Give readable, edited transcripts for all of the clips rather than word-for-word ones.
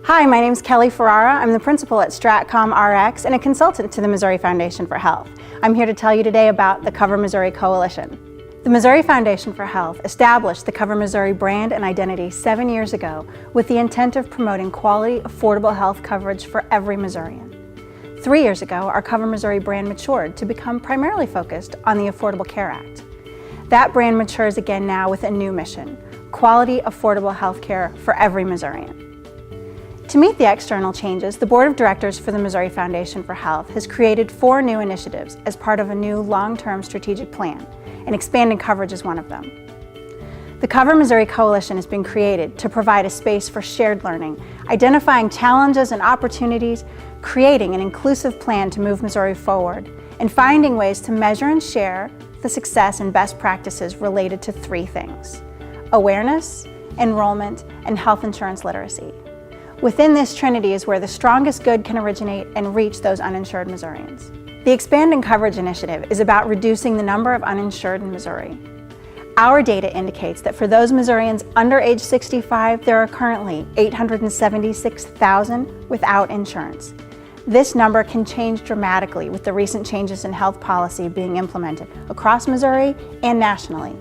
Hi, my name is Kelly Ferrara. I'm the principal at Stratcom RX and a consultant to the Missouri Foundation for Health. I'm here to tell you today about the Cover Missouri Coalition. The Missouri Foundation for Health established the Cover Missouri brand and identity 7 years ago with the intent of promoting quality, affordable health coverage for every Missourian. 3 years ago, our Cover Missouri brand matured to become primarily focused on the Affordable Care Act. That brand matures again now with a new mission: quality, affordable health care for every Missourian. To meet the external changes, the Board of Directors for the Missouri Foundation for Health has created 4 new initiatives as part of a new long-term strategic plan, and expanding coverage is one of them. The Cover Missouri Coalition has been created to provide a space for shared learning, identifying challenges and opportunities, creating an inclusive plan to move Missouri forward, and finding ways to measure and share the success and best practices related to 3 things: awareness, enrollment, and health insurance literacy. Within this trinity is where the strongest good can originate and reach those uninsured Missourians. The Expanding Coverage Initiative is about reducing the number of uninsured in Missouri. Our data indicates that for those Missourians under age 65, there are currently 876,000 without insurance. This number can change dramatically with the recent changes in health policy being implemented across Missouri and nationally.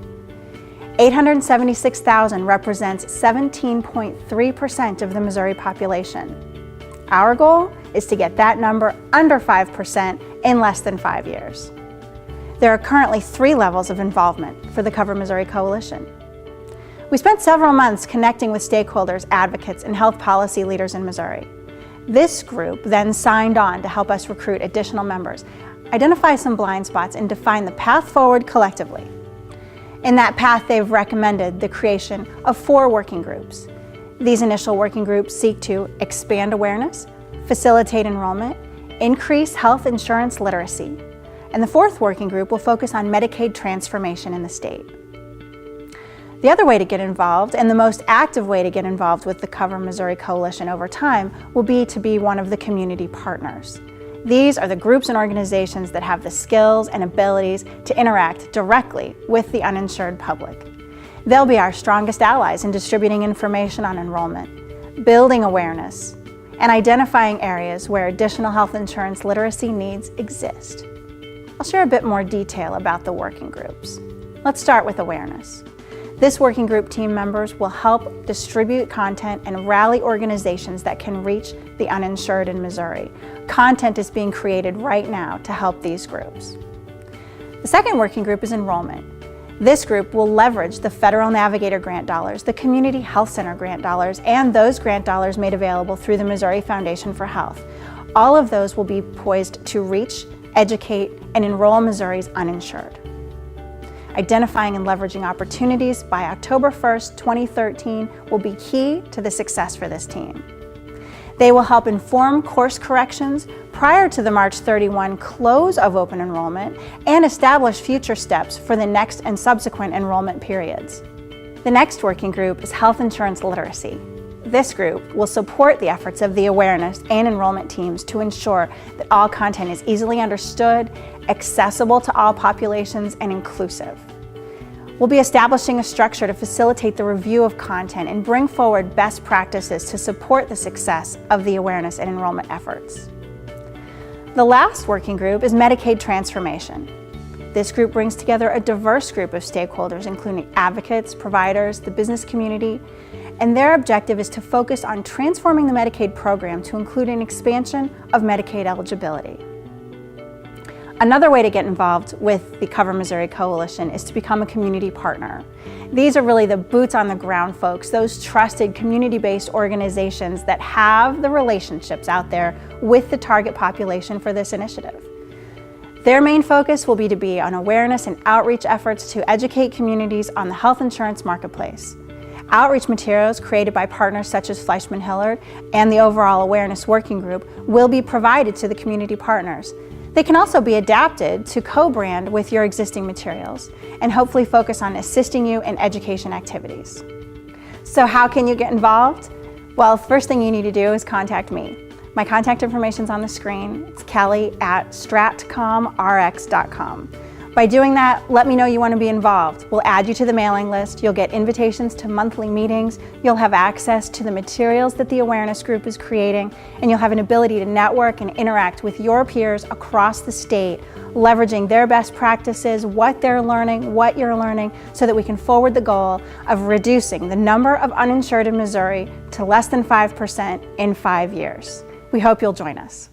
876,000 represents 17.3% of the Missouri population. Our goal is to get that number under 5% in less than 5 years. There are currently 3 levels of involvement for the Cover Missouri Coalition. We spent several months connecting with stakeholders, advocates, and health policy leaders in Missouri. This group then signed on to help us recruit additional members, identify some blind spots, and define the path forward collectively. In that path, they've recommended the creation of 4 working groups. These initial working groups seek to expand awareness, facilitate enrollment, increase health insurance literacy, and the 4th working group will focus on Medicaid transformation in the state. The other way to get involved, and the most active way to get involved with the Cover Missouri Coalition over time, will be to be one of the community partners. These are the groups and organizations that have the skills and abilities to interact directly with the uninsured public. They'll be our strongest allies in distributing information on enrollment, building awareness, and identifying areas where additional health insurance literacy needs exist. I'll share a bit more detail about the working groups. Let's start with awareness. This working group team members will help distribute content and rally organizations that can reach the uninsured in Missouri. Content is being created right now to help these groups. The second working group is enrollment. This group will leverage the Federal Navigator grant dollars, the Community Health Center grant dollars, and those grant dollars made available through the Missouri Foundation for Health. All of those will be poised to reach, educate, and enroll Missouri's uninsured. Identifying and leveraging opportunities by October 1st, 2013 will be key to the success for this team. They will help inform course corrections prior to the March 31 close of open enrollment and establish future steps for the next and subsequent enrollment periods. The next working group is health insurance literacy. This group will support the efforts of the awareness and enrollment teams to ensure that all content is easily understood, accessible to all populations, and inclusive. We'll be establishing a structure to facilitate the review of content and bring forward best practices to support the success of the awareness and enrollment efforts. The last working group is Medicaid transformation. This group brings together a diverse group of stakeholders, including advocates, providers, the business community, and their objective is to focus on transforming the Medicaid program to include an expansion of Medicaid eligibility. Another way to get involved with the Cover Missouri Coalition is to become a community partner. These are really the boots on the ground folks, those trusted community-based organizations that have the relationships out there with the target population for this initiative. Their main focus will be on awareness and outreach efforts to educate communities on the health insurance marketplace. Outreach materials created by partners such as Fleischmann-Hillard and the Overall Awareness Working Group will be provided to the community partners. They can also be adapted to co-brand with your existing materials and hopefully focus on assisting you in education activities. So how can you get involved? Well, first thing you need to do is contact me. My contact information is on the screen. It's Kelly@stratcomrx.com. By doing that, let me know you want to be involved. We'll add you to the mailing list. You'll get invitations to monthly meetings. You'll have access to the materials that the awareness group is creating, and you'll have an ability to network and interact with your peers across the state, leveraging their best practices, what they're learning, what you're learning, so that we can forward the goal of reducing the number of uninsured in Missouri to less than 5% in 5 years. We hope you'll join us.